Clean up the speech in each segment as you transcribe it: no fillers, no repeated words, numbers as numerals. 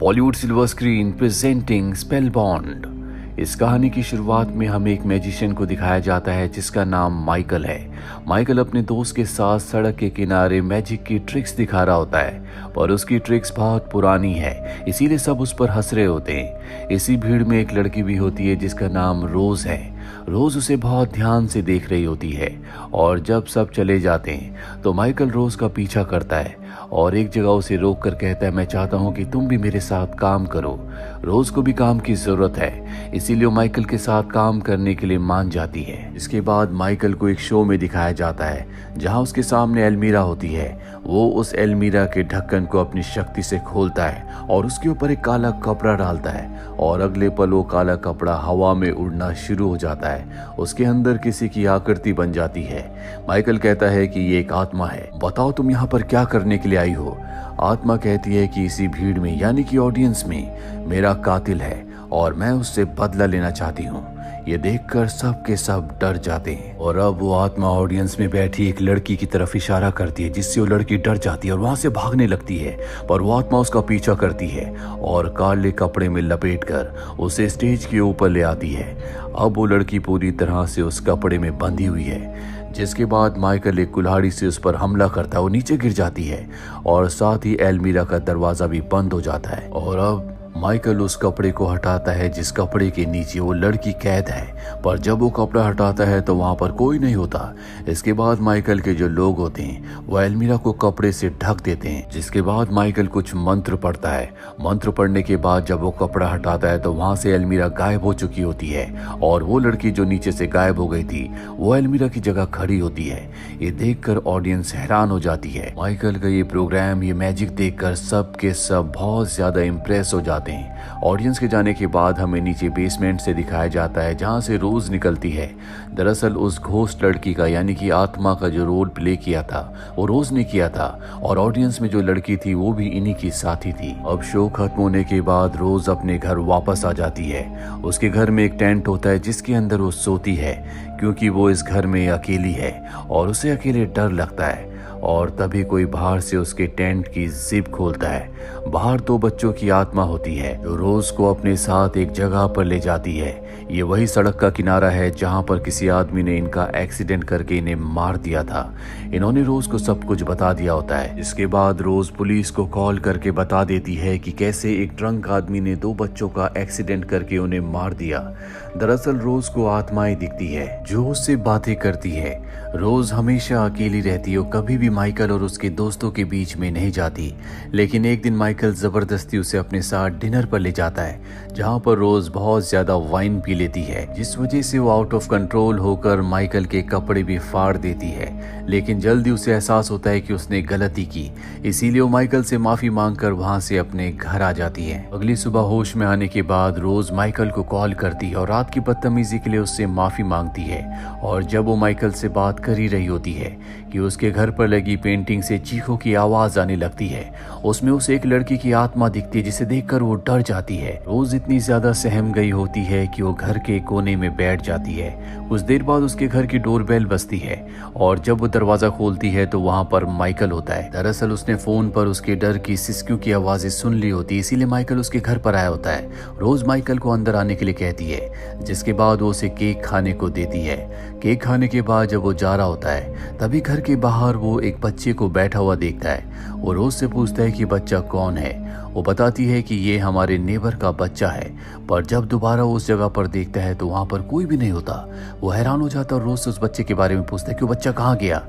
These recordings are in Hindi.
Bollywood silver screen presenting spellbound. इस कहानी की शुरुआत में हमें एक मैजिशियन को दिखाया जाता है जिसका नाम माइकल है। माइकल अपने दोस्त के साथ सड़क के किनारे मैजिक की ट्रिक्स दिखा रहा होता है, पर उसकी ट्रिक्स बहुत पुरानी है, इसीलिए सब उस पर हंस रहे होते हैं। इसी भीड़ में एक लड़की भी होती है जिसका नाम रोज है। रोज उसे बहुत ध्यान से देख रही होती है और जब सब चले जाते हैं तो माइकल रोज का पीछा करता है और एक जगह उसे रोक कर कहता है, मैं चाहता हूँ कि तुम भी मेरे साथ काम करो। रोज को भी काम की जरूरत है, इसीलिए माइकल के साथ काम करने के लिए मान जाती है। इसके बाद माइकल को एक शो में दिखाया जाता है जहाँ उसके सामने अलमीरा होती है। वो उस अलमीरा के ढक्कन को अपनी शक्ति से खोलता है और उसके ऊपर एक काला कपड़ा डालता है और अगले पल वो काला कपड़ा हवा में उड़ना शुरू हो जाता है। उसके अंदर किसी की आकृति बन जाती है। माइकल कहता है कि ये एक आत्मा है, बताओ तुम यहाँ पर क्या करने के लिए आई हो। आत्मा कहती है कि इसी भीड़ में यानी कि ऑडियंस में मेरा कातिल है और मैं उससे बदला लेना चाहती हूँ। ये देखकर सब के सब डर जाते हैं और अब वो आत्मा ऑडियंस में बैठी एक लड़की की तरफ इशारा करती है जिससे वो लड़की डर जाती है और वहां से भागने लगती है, पर वो आत्मा उसका पीछा करती है और काले कपड़े में लपेटकर उसे स्टेज के ऊपर ले आती है। अब वो लड़की पूरी तरह से उस कपड़े में बंधी हुई है, जिसके बाद माइकल एक कुल्हाड़ी से उस पर हमला करता है। वो नीचे गिर जाती है और साथ ही अलमीरा का दरवाजा भी बंद हो जाता है और अब माइकल उस कपड़े को हटाता है जिस कपड़े के नीचे वो लड़की कैद है, पर जब वो कपड़ा हटाता है तो वहां पर कोई नहीं होता। इसके बाद माइकल के जो लोग होते हैं वो अलमीरा को कपड़े से ढक देते हैं, जिसके बाद माइकल कुछ मंत्र पढ़ता है। मंत्र पढ़ने के बाद जब वो कपड़ा हटाता है तो वहां से अलमीरा गायब हो चुकी होती है और वो लड़की जो नीचे से गायब हो गई थी वो अलमीरा की जगह खड़ी होती है। ये देखकर ऑडियंस हैरान हो जाती है। माइकल का ये प्रोग्राम, ये मैजिक देखकर सब के सब बहुत ज्यादा इम्प्रेस हो जाते हैं। ऑडियंस के जाने के बाद हमें नीचे बेसमेंट से दिखाया जाता है जहां से रोज निकलती है। दरअसल उस घोस्ट लड़की का यानी कि आत्मा का जो रोल प्ले किया था वो रोज ने किया था और ऑडियंस में जो लड़की थी वो भी इन्हीं की साथी थी। अब शो खत्म होने के बाद रोज अपने घर वापस आ जाती है। उसके घर में एक टेंट होता है जिसके अंदर वो सोती है क्योंकि वो इस घर में अकेली है और उसे अकेले डर लगता है। और तभी कोई बाहर से उसके टेंट की जिप खोलता है। बाहर 2 बच्चों की आत्मा होती है जो रोज को अपने साथ एक जगह पर ले जाती है। ये वही सड़क का किनारा है जहां पर किसी आदमी ने इनका एक्सीडेंट करके इन्हें मार दिया था। इन्होंने रोज को सब कुछ बता दिया होता है। इसके बाद रोज पुलिस को कॉल करके बता देती है कि कैसे एक ड्रंक आदमी ने 2 बच्चों का एक्सीडेंट करके उन्हें मार दिया। दरअसल रोज को आत्माएं दिखती है जो उससे बातें करती है। रोज हमेशा अकेली रहती है और कभी भी माइकल और उसके दोस्तों के बीच में नहीं जाती, लेकिन एक दिन माइकल जबरदस्ती उसे अपने साथ डिनर पर ले जाता है जहां पर रोज बहुत ज्यादा वाइन पी लेती है, जिस वजह से वो आउट ऑफ कंट्रोल होकर माइकल के कपड़े भी फाड़ देती है। लेकिन जल्दी उसे एहसास होता है कि उसने गलती की, इसीलिए वो माइकल से माफी मांगकर वहां से अपने घर आ जाती है। अगली सुबह होश में आने के बाद रोज माइकल को कॉल करती है और रात की बदतमीजी के लिए उससे माफी मांगती है। और जब वो माइकल से बात कर ही रही होती है कि उसके घर पर लगी पेंटिंग से चीखों की आवाज आने लगती है। उसमें उसे एक लड़की की आत्मा दिखती है जिसे देखकर वो डर जाती है। रोज इतनी ज्यादा सहम गई होती है कि वो घर के कोने में बैठ जाती है। कुछ देर बाद उसके घर की डोरबेल बजती है और जब वो दरवाजा खोलती है तो वहां पर माइकल होता है। दरअसल उसने फोन पर उसके डर की सिसकियों की आवाजें सुन ली होती है, इसीलिए माइकल उसके घर पर आया होता है। रोज माइकल को अंदर आने के लिए कहती है, जिसके बाद वो उसे केक खाने को देती है। केक खाने के बाद जब वो जा रहा होता है तभी घर के बाहर वो एक बच्चे को बैठा हुआ देखता है। वो रोज से पूछता है कि बच्चा कौन है। वो बताती है कि ये हमारे नेबर का बच्चा है, पर जब दोबारा उस जगह पर देखता है तो वहां पर कोई भी नहीं होता। वो हैरान हो जाता है और रोज से उस बच्चे के बारे में पूछता है कि वो बच्चा कहाँ गया।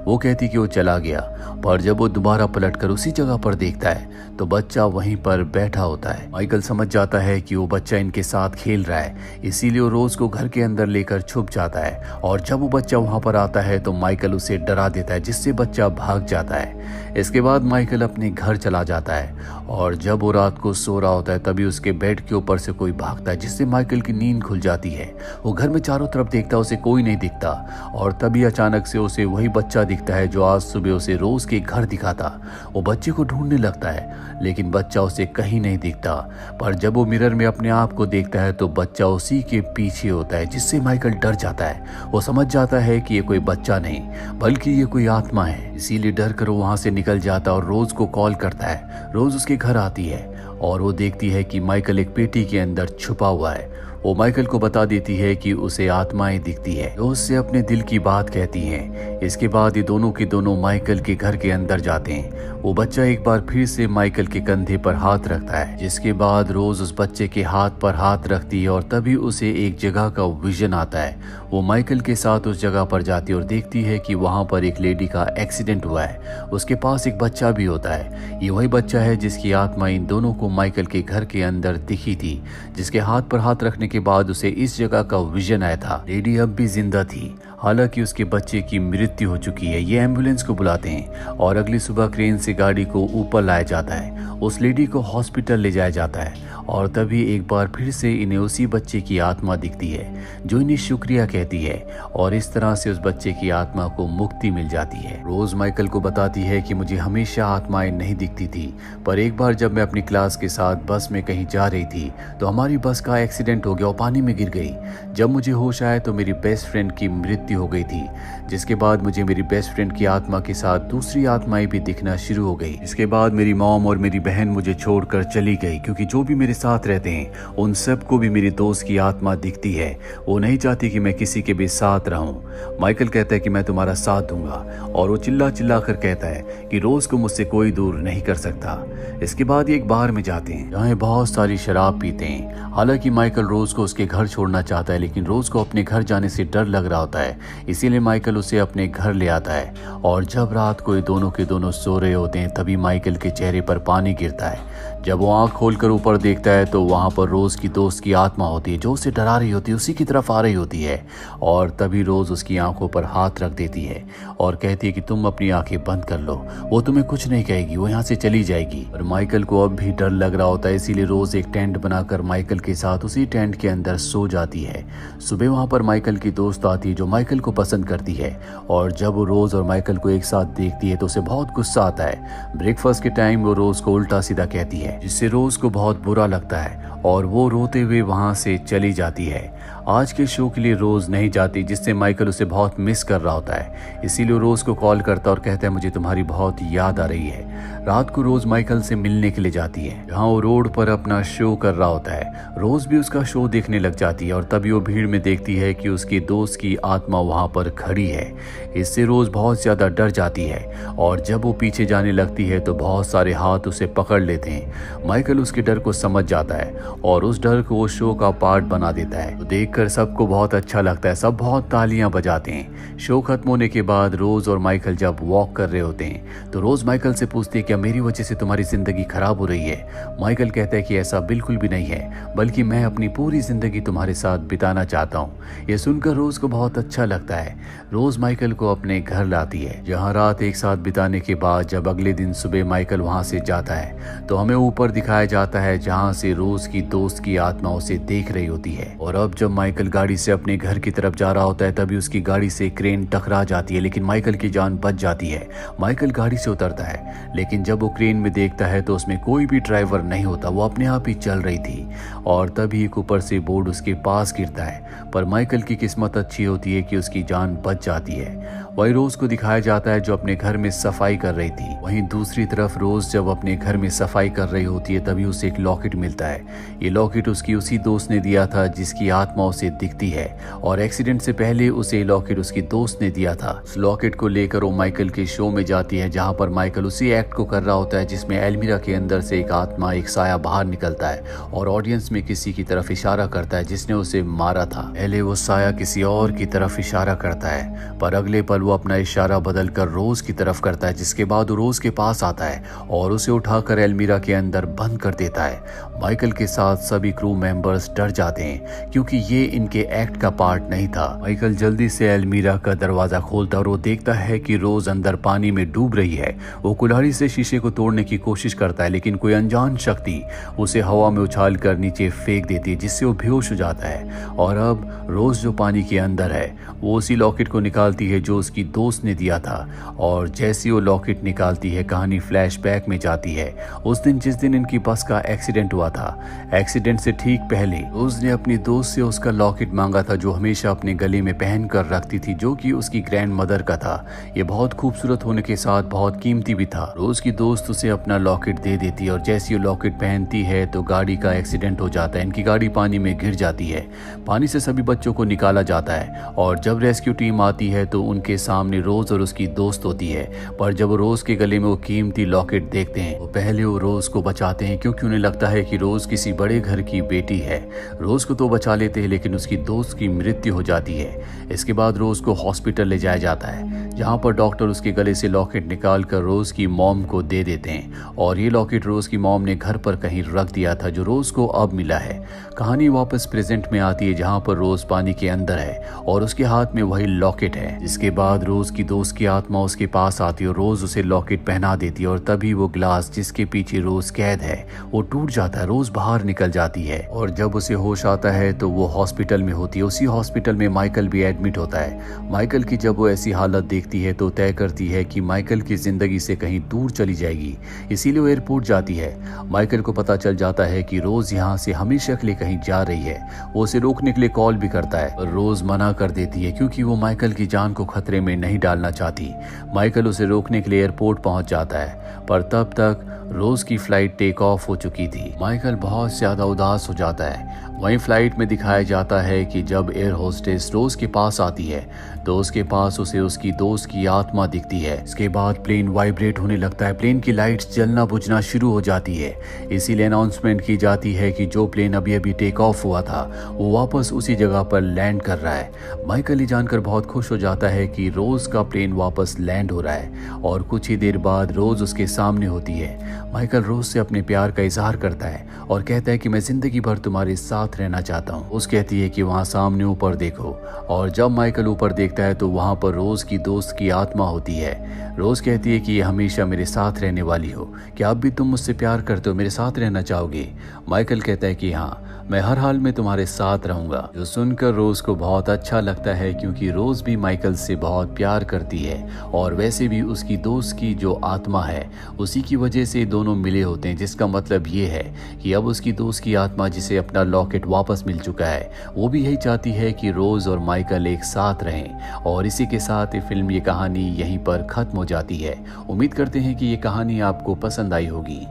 वो कहती कि वो चला गया, पर जब वो दोबारा पलटकर उसी जगह पर देखता है तो बच्चा वहीं पर बैठा होता है। माइकल समझ जाता है कि वो बच्चा इनके साथ खेल रहा है, इसीलिए वो रोज को घर के अंदर लेकर छुप जाता है और जब वो बच्चा वहां पर आता है तो माइकल उसे डरा देता है जिससे बच्चा भाग जाता है। इसके बाद माइकल अपने घर चला जाता है और जब वो रात को सो रहा होता है तभी उसके बेड के ऊपर से कोई भागता है जिससे माइकल की नींद खुल जाती है। वो घर में चारों तरफ देखता है, उसे कोई नहीं दिखता और तभी अचानक से उसे वही बच्चा दिखता है जो आज सुबह उसे रोज के घर दिखा था। वो बच्चे को ढूंढने लगता है लेकिन बच्चा उसे कहीं नहीं दिखता, पर जब वो मिरर में अपने आप को देखता है तो बच्चा उसी के पीछे होता है जिससे माइकल डर जाता है। वो समझ जाता है कि ये कोई बच्चा नहीं बल्कि ये कोई आत्मा है, इसीलिए डर कर वो वहां से निकल जाता है और रोज को कॉल करता है। रोज उसके घर आती है और वो देखती है कि माइकल एक पेटी के अंदर छुपा हुआ है। वो माइकल को बता देती है कि उसे आत्माएं दिखती है, तो उससे अपने दिल की बात कहती हैं। इसके बाद ये दोनों के दोनों माइकल के घर के अंदर जाते हैं। वो बच्चा एक बार फिर से माइकल के कंधे पर हाथ रखता है, जिसके बाद रोज उस बच्चे के हाथ पर हाथ रखती है और तभी उसे एक जगह का विजन आता है। वो माइकल के साथ उस जगह पर जाती है और देखती है कि वहां पर एक लेडी का एक्सीडेंट हुआ है। उसके पास एक बच्चा भी होता है। ये वही बच्चा है जिसकी आत्मा इन दोनों को माइकल के घर के अंदर दिखी थी, जिसके हाथ पर हाथ रखने के बाद उसे इस जगह का विजन आया था। लेडी अब भी जिंदा थी, हालांकि उसके बच्चे की मृत्यु हो चुकी है। ये एम्बुलेंस को बुलाते हैं और अगली सुबह क्रेन से गाड़ी को ऊपर लाया जाता है। उस लेडी को हॉस्पिटल ले जाया जाता है और तभी एक बार फिर से इन्हें उसी बच्चे की आत्मा दिखती है, जो इन्हें शुक्रिया कहती है और इस तरह से उस बच्चे की आत्मा को मुक्ति मिल जाती है। रोज माइकल को बताती है कि मुझे हमेशा आत्माएं नहीं दिखती थी, पर एक बार जब मैं अपनी क्लास के साथ बस में कहीं जा रही थी तो हमारी बस का एक्सीडेंट हो गया और पानी में गिर गई। जब मुझे होश आया तो मेरी बेस्ट फ्रेंड की मृत्यु हो गई थी, जिसके बाद मुझे मेरी बेस्ट फ्रेंड की आत्मा के साथ दूसरी आत्माएं भी दिखना शुरू हो गई। इसके बाद मेरी मॉम और मेरी बहन मुझे छोड़कर चली गई, क्योंकि जो भी मेरे साथ रहते हैं उन सबको भी मेरी दोस्त की आत्मा दिखती है। वो नहीं चाहती कि मैं किसी के भी साथ रहूं। माइकल कहता है कि मैं तुम्हारा साथ दूंगा और वो चिल्ला चिल्ला कर कहता है कि रोज को मुझसे कोई दूर नहीं कर सकता। इसके बाद ये एक बार में जाते हैं जहाँ बहुत सारी शराब पीते हैं। हालांकि माइकल रोज को उसके घर छोड़ना चाहता है, लेकिन रोज को अपने घर जाने से डर लग रहा होता है, इसीलिए माइकल उसे अपने घर ले आता है। और जब रात को ये दोनों के दोनों सो रहे होते हैं तभी माइकल के चेहरे पर पानी गिरता है। जब वो आंख खोलकर ऊपर देखता है तो वहां पर रोज की दोस्त की आत्मा होती है, जो उसे डरा रही होती है, उसी की तरफ आ रही होती है। और तभी रोज उसकी आंखों पर हाथ रख देती है और कहती है कि तुम अपनी आंखें बंद कर लो, वो तुम्हें कुछ नहीं कहेगी, वो यहाँ से चली जाएगी। और माइकल को अब भी डर लग रहा होता है, इसीलिए रोज एक टेंट बनाकर माइकल के साथ उसी टेंट के अंदर सो जाती है। सुबह वहां पर माइकल की दोस्त आती है जो माइकल को पसंद करती है, और जब वो रोज और माइकल को एक साथ देखती है तो उसे बहुत गुस्सा आता है। ब्रेकफास्ट के टाइम वो रोज को उल्टा सीधा कहती है, जिससे रोज को बहुत बुरा लगता है और वो रोते हुए वहां से चली जाती है। आज के शो के लिए रोज नहीं जाती, जिससे माइकल उसे बहुत मिस कर रहा होता है, इसीलिए वो रोज को कॉल करता और कहता है मुझे तुम्हारी बहुत याद आ रही है। रात को रोज माइकल से मिलने के लिए जाती है, जहाँ वो रोड पर अपना शो कर रहा होता है। रोज भी उसका शो देखने लग जाती है और तभी वो भीड़ में देखती है कि उसकी दोस्त की आत्मा वहां पर खड़ी है। इससे रोज बहुत ज्यादा डर जाती है और जब वो पीछे जाने लगती है तो बहुत सारे हाथ उसे पकड़ लेते हैं। माइकल उसके डर को समझ जाता है और उस डर को वो शो का पार्ट बना देता है। तो देखकर सबको बहुत अच्छा लगता है, सब बहुत तालियां बजाते हैं। शो खत्म होने के बाद रोज और माइकल जब वॉक कर रहे होते हैं तो रोज माइकल से पूछती है क्या मेरी वजह से तुम्हारी जिंदगी खराब हो रही है। माइकल कहता है कि ऐसा बिल्कुल भी नहीं है, बल्कि मैं अपनी पूरी जिंदगी तुम्हारे साथ बिताना चाहता हूँ। यह सुनकर रोज को बहुत अच्छा लगता है। रोज माइकल को अपने घर लाती है, जहाँ रात एक साथ बिताने के बाद जब अगले दिन सुबह माइकल वहां से जाता है तो हमें ऊपर दिखाया जाता है, जहाँ से रोज की दोस्त की आत्मा उसे देख रही होती है। और अब जब माइकल गाड़ी से अपने घर की तरफ जा रहा होता है तभी उसकी गाड़ी से क्रेन टकरा जाती है, लेकिन माइकल की जान बच जाती है। माइकल गाड़ी से उतरता है, लेकिन जब वो क्रेन में देखता है तो उसमें कोई भी ड्राइवर नहीं होता, वो अपने आप ही चल रही थी। और तभी एक ऊपर से बोर्ड उसके पास गिरता है, पर माइकल की किस्मत अच्छी होती है कि उसकी जान बच जाती है। वही रोज को दिखाया जाता है जो अपने घर में सफाई कर रही थी। वहीं दूसरी तरफ रोज जब अपने घर में सफाई कर रही होती है तभी उसे एक लॉकेट मिलता है। ये लॉकेट उसकी उसी दोस्त ने दिया था जिसकी आत्मा उसे दिखती है, और एक्सीडेंट से पहले उसे लॉकेट उसकी दोस्त ने दिया था। उस लॉकेट को लेकर वो माइकल के शो में जाती है, जहाँ पर माइकल उसी एक्ट को कर रहा होता है जिसमें एल्मीरा के अंदर से एक आत्मा, एक साया बाहर निकलता है और ऑडियंस में किसी की तरफ इशारा करता है जिसने उसे मारा था। पहले वो साया किसी और की तरफ इशारा करता है, पर अगले पल वो अपना इशारा बदलकर रोज की तरफ करता है, जिसके बाद वो रोज के पास आता है और उसे उठाकर एल्मीरा के अंदर बंद कर देता है। माइकल के साथ सभी क्रू मेंबर्स डर जाते हैं क्योंकि ये इनके एक्ट का पार्ट नहीं था। माइकल जल्दी से एल्मीरा का दरवाजा खोलता और वो देखता है कि रोज अंदर पानी में डूब रही है। वो कुल्हाड़ी से शीशे को तोड़ने की कोशिश करता है, लेकिन कोई अनजान शक्ति उसे हवा में उछाल कर नीचे फेंक देती है, जिससे वो बेहोश हो जाता है। और अब रोज जो पानी के अंदर है वो उसी लॉकेट को निकालती है जो उसकी दोस्त ने दिया था, और जैसी वो लॉकेट निकालती है कहानी फ्लैशबैक में जाती है। उस दिन जिस जिस दिन इनकी बस का एक्सीडेंट हुआ था। एक्सीडेंट से ठीक पहले रोज ने अपनी दोस्त से उसका लॉकेट मांगा था जो हमेशा अपने गले में पहन कर रखती थी, जो कि उसकी ग्रैंड मदर का था। ये बहुत खूबसूरत होने के साथ बहुत कीमती भी था। रोज की दोस्त उसे अपना लॉकेट दे देती है और जैसे ये लॉकेट पहनती है तो गाड़ी का एक्सीडेंट हो जाता है। इनकी गाड़ी पानी में गिर जाती है। पानी से सभी बच्चों को निकाला जाता है और जब रेस्क्यू टीम आती है तो उनके सामने रोज और उसकी दोस्त होती है। पर जब रोज के गले में वो कीमती लॉकेट देखते हैं तो पहले वो रोज को बचाते हैं, क्योंकि उन्हें लगता है कि रोज किसी बड़े घर की बेटी है। रोज को तो बचा लेते हैं लेकिन उसकी दोस्त की मृत्यु हो जाती है। इसके बाद रोज को हॉस्पिटल ले जाया जाता है, जहां पर डॉक्टर उसके गले से लॉकेट निकाल कर रोज की मॉम को दे देते हैं और ये लॉकेट रोज की मॉम ने घर पर कहीं रख दिया था, जो रोज को अब मिला है। कहानी वापस प्रेजेंट में आती है, जहां पर रोज पानी के अंदर है और उसके हाथ में वही लॉकेट है। जिसके बाद रोज की दोस्त की आत्मा उसके पास आती है और रोज उसे लॉकेट पहना देती है और तभी वो ग्लास जिसके पीछे रोज कैद है वो टूट जाता है। रोज बाहर निकल जाती है और जब उसे होश आता है तो वो हॉस्पिटल में होती है। उसी हॉस्पिटल में माइकल भी एडमिट होता है। माइकल की जब वो ऐसी हालत देखती है तो तय करती है कि माइकल की जिंदगी से कहीं दूर चली जाएगी, इसीलिए वो एयरपोर्ट जाती है। माइकल को पता चल जाता है कि रोज यहाँ से हमेशा के लिए कहीं जा रही है। वो उसे रोकने के लिए कॉल भी करता है पर रोज मना कर देती है, क्योंकि वो माइकल की जान को खतरे में नहीं डालना चाहती। माइकल उसे रोकने के लिए एयरपोर्ट पहुंच जाता है पर तब तक रोज की फ्लाइट टेक ऑफ हो चुकी थी। माइकल बहुत ज्यादा उदास हो जाता है। वहीं फ्लाइट में दिखाया जाता है कि जब एयर होस्टेस रोज के पास आती है तो उसके पास उसे उसकी दोस्त की आत्मा दिखती है। इसके बाद प्लेन वाइब्रेट होने लगता है, प्लेन की लाइट्स जलना बुझना शुरू हो जाती है। इसीलिए अनाउंसमेंट की जाती है कि जो प्लेन अभी अभी टेक ऑफ हुआ था वो वापस उसी जगह पर लैंड कर रहा है। माइकल ये जानकर बहुत खुश हो जाता है कि रोज का प्लेन वापस लैंड हो रहा है और कुछ ही देर बाद रोज उसके सामने होती है। माइकल रोज से अपने प्यार का इजहार करता है और कहता है कि मैं जिंदगी भर तुम्हारे साथ रहना चाहता हूँ। उस कहती है कि वहाँ सामने ऊपर देखो और जब माइकल ऊपर देखता है तो वहाँ पर रोज की दोस्त की आत्मा होती है। रोज कहती है कि ये हमेशा मेरे साथ रहने वाली हो, क्या अब भी तुम मुझसे प्यार करते हो, मेरे साथ रहना चाहोगे? माइकल कहता है कि हाँ, मैं हर हाल में तुम्हारे साथ रहूंगा। जो सुनकर रोज को बहुत अच्छा लगता है, क्योंकि रोज भी माइकल से बहुत प्यार करती है और वैसे भी उसकी दोस्त की जो आत्मा है उसी की वजह से दोनों मिले होते हैं। जिसका मतलब ये है कि अब उसकी दोस्त की आत्मा जिसे अपना लॉकेट वापस मिल चुका है वो भी यही चाहती है कि रोज और माइकल एक साथ रहें। और इसी के साथ ये फिल्म, ये कहानी यहीं पर खत्म हो जाती है। उम्मीद करते हैं कि ये कहानी आपको पसंद आई होगी।